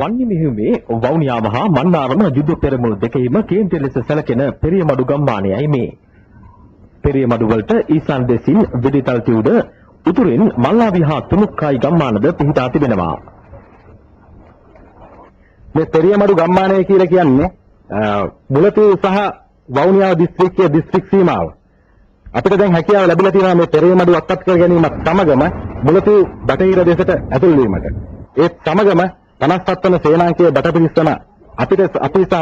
වන්නිමිහිමේ වවුනියා මහා මන්නාරම යුද පෙරමුණු දෙකෙහිම කේන්ද්‍ර ලෙස සැලකෙන පෙරියමඩු ගම්මානයයි මේ. පෙරියමඩු වලට ඊසාන දෙසින් විදිතල් තියුද උතුරින් මල්ලාවි හා තුනුක්කායි ගම්මානද පිහිටා තිබෙනවා. මේ පෙරියමඩු ගම්මානය කියලා කියන්නේ මුලතිව් සහ වවුනියා දිස්ත්‍රික්කයේ දිස්ත්‍රික් සීමාව. අපිට දැන් හැකියාව ලැබිලා තියෙනවා මේ පෙරියමඩු අත්පත් කර ගැනීමත් සමගම මුලතිව් බටහිර දෙසට ඇතුල් වීමට. ඒත් සමගම 57 වන සේනාංකයේ බටපිරිස්සම අපි සහ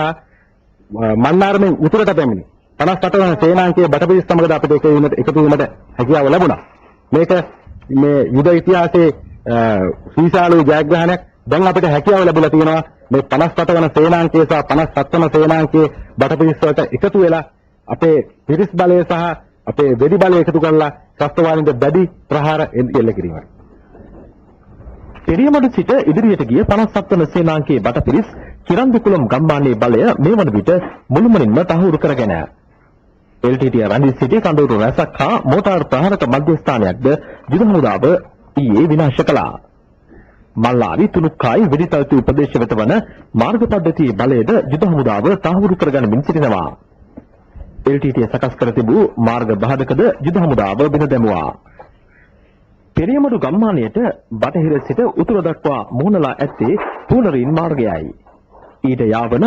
මන්නාරමෙන් උතුරට පැමිණි 58 වන සේනාංකයේ බටපිරිස් සමගද අපිට එකතු වීමට හැකියාව ලැබුණා. මේක මේ යුද ඉතිහාසයේ සීසාලු ජයග්‍රහණයක්. දැන් අපිට හැකියාව ලැබිලා තියෙනවා මේ 58 වන සේනාංකය සහ 57 වන සේනාංකයේ බටපිරිස් වලට එකතු වෙලා අපේ පිරිස් බලය සහ අපේ වෙඩි බලය එකතු කරලා ත්‍රස්තවාදීන්ට දැඩි ප්‍රහාර එල්ල කිරීමයි. පෙරියමඩු සිට ඉදිරියට ගිය 57 වන සේනාංකයේ බටපිරිස් කිරන්දිකුලම් ගම්මානයේ බලය මේ වන විට මුළුමනින්ම තහවුරු කරගෙන LTT රණ්ඩි සිටි කඳවුරු රැසක් හා මෝටාර් ප්‍රහාරක මධ්‍යස්ථානයක්ද යුද හමුදාව ඊයේ විනාශ කළා. මල්ලාවි තුනුක්කායි වෙඩිතල්තු ප්‍රදේශ වෙත වන මාර්ග පද්ධතියේ බලයද යුද හමුදාව තහවුරු කරගනිමින් සිටිනවා. LTT සකස් කර තිබූ මාර්ග බාධකද යුද හමුදාව බිඳ දැමුවා. පෙරියමඩු ගම්මානයට බටහිර සිට උතුර දක්වා මුහුණලා ඇත්තේ පූලරින් මාර්ගයයි. ඊට යාවන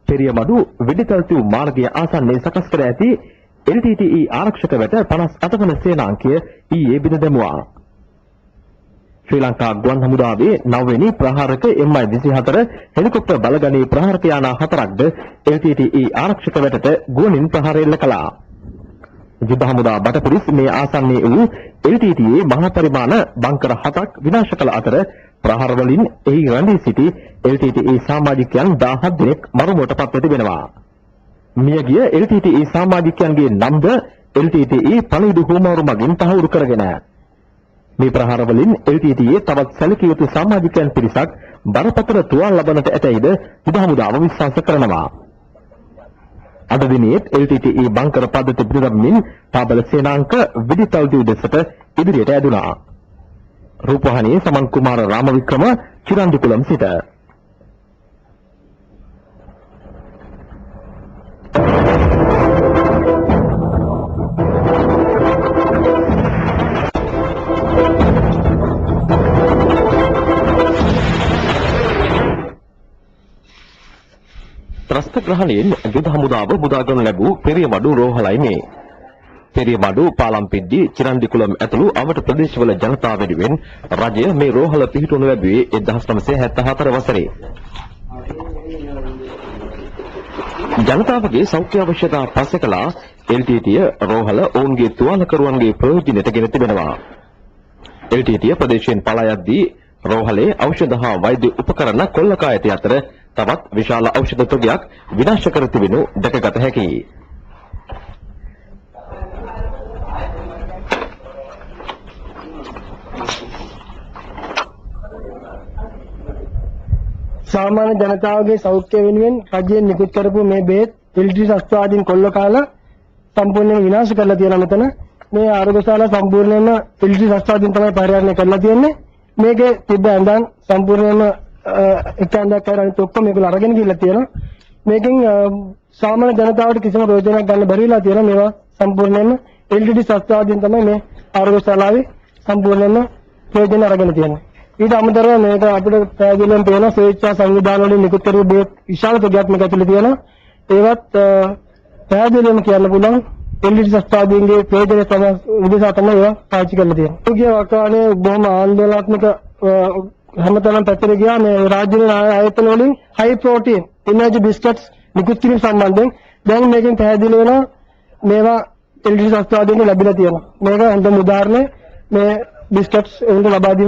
පෙරියමඩු වෙඩිතල්තු මාර්ගය ආසන්නයේ සකස් කර ඇති LTTE ආරක්ෂක වැට 58 වන සේනාංකය ඊයේ බිඳ දැමුවා. ශ්‍රී ලංකා ගුවන් හමුදාවේ 9 වෙනි ප්‍රහාරක MI-24 හෙලිකොප්ටර් බලගණී ප්‍රහාරක යාන 4ක්ද LTTE ආරක්ෂක වැටට ගුවනින් ප්‍රහාර එල්ල කළා. යුද හමුදා බටපිරිස් මේ ආසන්නයේ වූ LTTE මහා පරිමාණ බංකර 7ක් විනාශ කළ අතර ප්‍රහාර වලින් එහි රැඳී සිටි LTTE සමාජිකයන් 17 දෙනෙක් මරුමුවට පත්ව තිබෙනවා. මියගිය LTTE සමාජිකයන්ගේ නම්ද LTTE පණිවිඩ හුවමාරු මගින් තහවුරු කරගෙන මේ ප්‍රහාර වලින් LTTE තවත් සැලකිය යුතු සමාජිකයන් පිරිසක් බරපතල තුවාල ලබනට ඇතැයිද යුද හමුදාව විශ්වාස කරනවා. අද දිනේත් LTTE බංකර පද්ධති පිළිගැනීමෙන් පාබල සේනාංක විදිතල් දිව දෙසට ඉදිරියට ඇදුණා. රූපවාහිනියේ සමන් කුමාර රාමවික්‍රම චිරන්දිකුලම් සිට. ත්‍රස්ත ග්‍රහණයෙන් යුද හමුදාව මුදාගනු ලැබූ පෙරියමඩු රෝහලයි මේ. පෙරියමඩු පාලම්පිද්දි චිරන්දිකුලම් ඇතුළු අවට ප්‍රදේශවල ජනතාව වෙනුවෙන් රජය මේ රෝහල පිහිටුවනු ලැබුවේ 1974 වසරේ. ජනතාවගේ සෞඛ්‍ය අවශ්‍යතා පස්සේ කළා LTTE රෝහල ඔවුන්ගේ තුවාලකරුවන්ගේ ප්‍රයෝජනයට ගෙන තිබෙනවා. LTTE ප්‍රදේශයෙන් පලා යද්දී රෝහලේ ඖෂධ හා වෛද්‍ය උපකරණ කොල්ලකා ඇති අතර තවත් විශාල ඖෂධ තොගයක් විනාශ කර තිබෙනු දැකගත හැකියි. සාමාන්‍ය ජනතාවගේ සෞඛ්‍ය වෙනුවෙන් රජයෙන් නිකුත් කරපු මේ බේත් LTTE ශස්ත්‍රවාදීන් කොල්ල කාලා සම්පූර්ණයෙන් විනාශ කරලා තියෙනවා. මෙතන මේ ආරෝග්‍යශාලා සම්පූර්ණයෙන්ම LTTE ශස්ත්‍රවාදීන් තමයි පරිහරණය කරලා තියෙන්නේ. මේකේ තිබ්බ ඇඳන් සම්පූර්ණයෙන්ම එක්කෙනෙක් අනිත් ඔක්කොම මේගොල්ලෝ අරගෙන ගිහිල්ලා තියෙනවා. මේකෙන් සාමාන්‍ය ජනතාවට කිසිම ප්‍රයෝජනයක් ගන්න බැරි වෙලා තියෙනවා. මේවා සම්පූර්ණයෙන්ම LTTE ශස්ත්‍රවාදීන් තමයි මේ ආරෝග්‍යශාලාවේ සම්පූර්ණයෙන්ම ප්‍රයෝජන අරගෙන තියෙන්නේ. ඊට අමතරව මේක අපිට පැහැදිලිවම පේන ස්වේච්ඡා සංවිධාන වලින් නිකුත් කරපු බේත් විශාල තොගයක් මේක ඇතුලේ තියෙනවා. ඒවත් පැහැදිලිවම කියන්න පුළුවන් LTTE ශස්ත්‍රවාදීන්ගේ ප්‍රයෝජන තමයි උදෙසා තමයි ඒවා පාවිච්චි කරලා තියෙන්නේ. ඒකේ වකානේ බොහොම ආందోලනාත්මක හැමතැනම පැතිර ගියා මේ රාජ්‍ය ආයතන වලින් හයි ප්‍රෝටීන් එනර්ජි බිස්කට්ස් නිකුත් කිරීම සම්බන්ධයෙන් දැන් මේකෙන් පැහැදිලි වෙනවා මේවා LTTE ශස්ත්‍රවාදීන්ට ලැබිලා තියෙනවා. මේක හොඳම උදාහරණය මේ බිස්කට්ස් උන්ට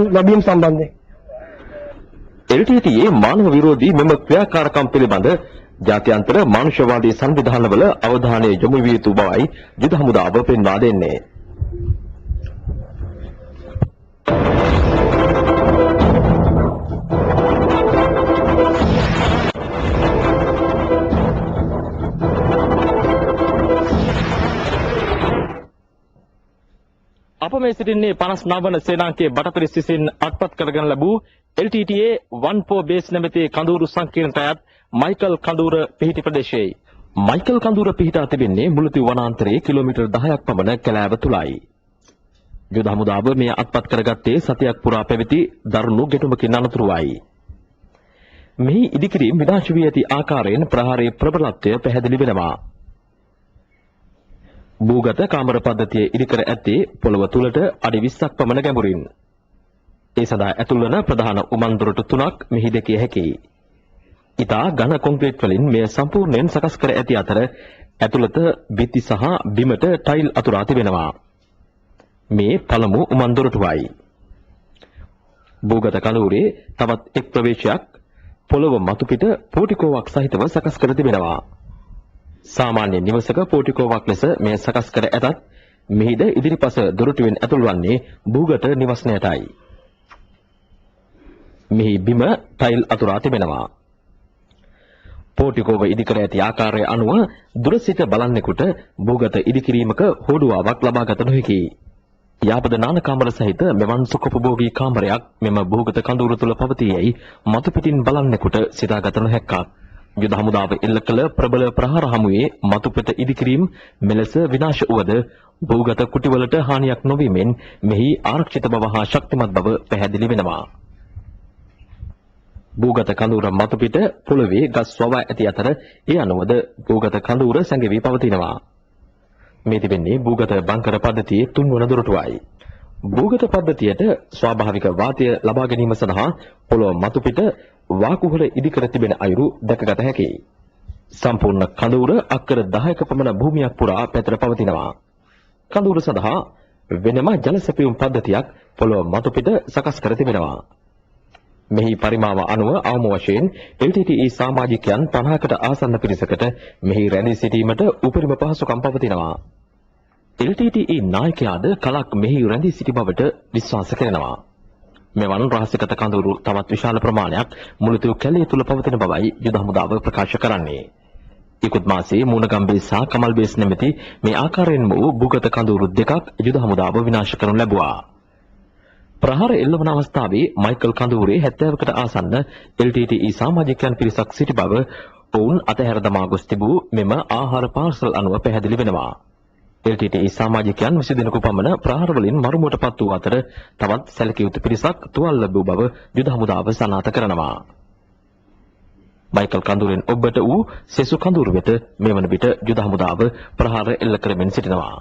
ලැබීම සම්බන්ධයෙන්. LTTE මානව විරෝධී මෙම ක්‍රියාකාරකම් පිළිබඳ ජාත්‍යන්තර මානුෂවාදී සංවිධානවල අවධානය යොමු විය යුතු බවයි යුද හමුදාව පෙන්වා දෙන්නේ. අප ඔබ මේ සිටින්නේ 59 වන සේනාංකයේ බටපිරිස් විසින් අත්පත් කරගෙන ලැබූ LTTA 14 බේස් නැමැති කඳවුරු සංකීර්ණයට අයත් මයිකල් කඳවුර පිහිටි ප්‍රදේශයේ. මයිකල් කඳවුර පිහිටා තිබෙන්නේ මුලතිව් වනාන්තරයේ කිලෝමීටර් 10ක් පමණ කැලෑව තුලයි. යුද හමුදාව මේ අත්පත් කරගත්තේ සතියක් පුරා පැවති දරුණු ගැටුමකින් අනතුරුවයි. මෙහි ඉදිකිරීම විනාශ වී ඇති ආකාරයෙන් ප්‍රහාරයේ ප්‍රබලත්වය පැහැදිලි වෙනවා. භූගත කාමර පද්ධතිය ඉදිකර ඇත්තේ පොළව තුලට අඩි 20ක් පමණ ගැඹුරින්. ඒ සඳහා ඇතුල් වන ප්‍රධාන උමන්දුරට 3ක් මෙහි දැකිය හැකියි. ඉතා ඝන කොන්ක්‍රීට් වලින් මෙය සම්පූර්ණයෙන් සකස් කර ඇති අතර ඇතුළත බිත්ති සහ බිමට ටයිල් අතුරා තිබෙනවා. මේ පළමු උමන්දුරටුවයි. භූගත කඳවුරේ තවත් එක් ප්‍රවේශයක් පොළව මතුපිට පෝටිකෝවක් සහිතව සකස් කර තිබෙනවා. සාමාන්‍ය නිවසක පෝටිකෝවක් ලෙස මෙය සකස් කර ඇතත් මෙහිද ඉදිරිපස දොරටුවෙන් ඇතුල් වන්නේ භූගත නිවස්නයටයි. මෙහි බිම ටයිල් අතුරා තිබෙනවා. පෝටිකෝව ඉදිකර ඇති ආකාරය අනුව දුර සිට බලන්නෙකුට භූගත ඉදිකිරීමක හෝඩුවාවක් ලබාගත නොහැකියි. යාපද නාන කාමර සහිත මෙවන් සුඛෝපභෝගී කාමරයක් මෙම භූගත කඳවුර තුල පවතීයයි මතු පිටින් බලන්නෙකුට සිතාගත නොහැක්කක්. යුද හමුදාව එල්ල කළ ප්‍රබල ප්‍රහාර හමුවේ මතුපිට ඉදිකිරීම මෙලෙස විනාශ වුවද භූගත කුටිවලට හානියක් නොවීමෙන් මෙහි ආරක්ෂිත බව හා ශක්තිමත් බව පැහැදිලි වෙනවා. භූගත කඳවුර මතුපිට පොළවේ ගස් වවා ඇති අතර ඒ අනුවද භූගත කඳවුර සැඟවී පවතිනවා. මේ තිබෙන්නේ භූගත බංකර පද්ධතියේ තුන්වන දොරටුවයි. භූගත පද්ධතියට ස්වාභාවික වාතය ලබා ගැනීම සඳහා පොළොව මතුපිට වාකුහල ඉදිකර තිබෙන අයුරු දැකගත හැකියි. සම්පූර්ණ කඳවුර අක්කර 10ක පමණ භූමියක් පුරා පැතර පවතිනවා. කඳවුර සඳහා වෙනම ජල සැපයුම් පද්ධතියක් පොළොව මතුපිට සකස් කර තිබෙනවා. මෙහි පරිමාව අනුව අවම වශයෙන් LTTE සමාජිකයන් 50කට ආසන්න පිරිසකට මෙහි රැඳී සිටීමට උපරිම පහසුකම් පවතිනවා. LTTE නායකයාද කලක් මෙහි රැඳී සිටි බවට විශ්වාස කරනවා. මෙවන් රහසිගත කඳවුරු තවත් විශාල ප්‍රමාණයක් මුලතිව් කැලේ තුල පවතින බවයි යුද හමුදාව ප්‍රකාශ කරන්නේ. ඉකුත් මාසයේ මූණගම්බේ සහ කමල්බේස් නැමැති මේ ආකාරයෙන්ම වූ භූගත කඳවුරු දෙකක් යුද හමුදාව විනාශ කරනු ලැබුවා. ප්‍රහාර එල්ලවන අවස්ථාවේ මයිකල් කඳවුරේ 70කට ආසන්න LTTE සමාජිකයන් පිරිසක් සිටි බව ඔවුන් අතහැර දමා ගොස් තිබූ මෙම ආහාර පාර්සල් අනුව පැහැදිලි වෙනවා. LTTE සමාජිකයන් 20 දෙනෙකු පමණ ප්‍රහාර වලින් මරුමුවටපත් වූ අතර තවත් සැලකිය යුතු පිරිසක් තුවාල ලැබූ බව යුද හමුදාව සනාථ කරනවා. මයිකල් කඳවුරෙන් ඔබට වූ සෙසු කඳවුර වෙත මේ වන විට යුද හමුදාව ප්‍රහාර එල්ල කරමින් සිටිනවා.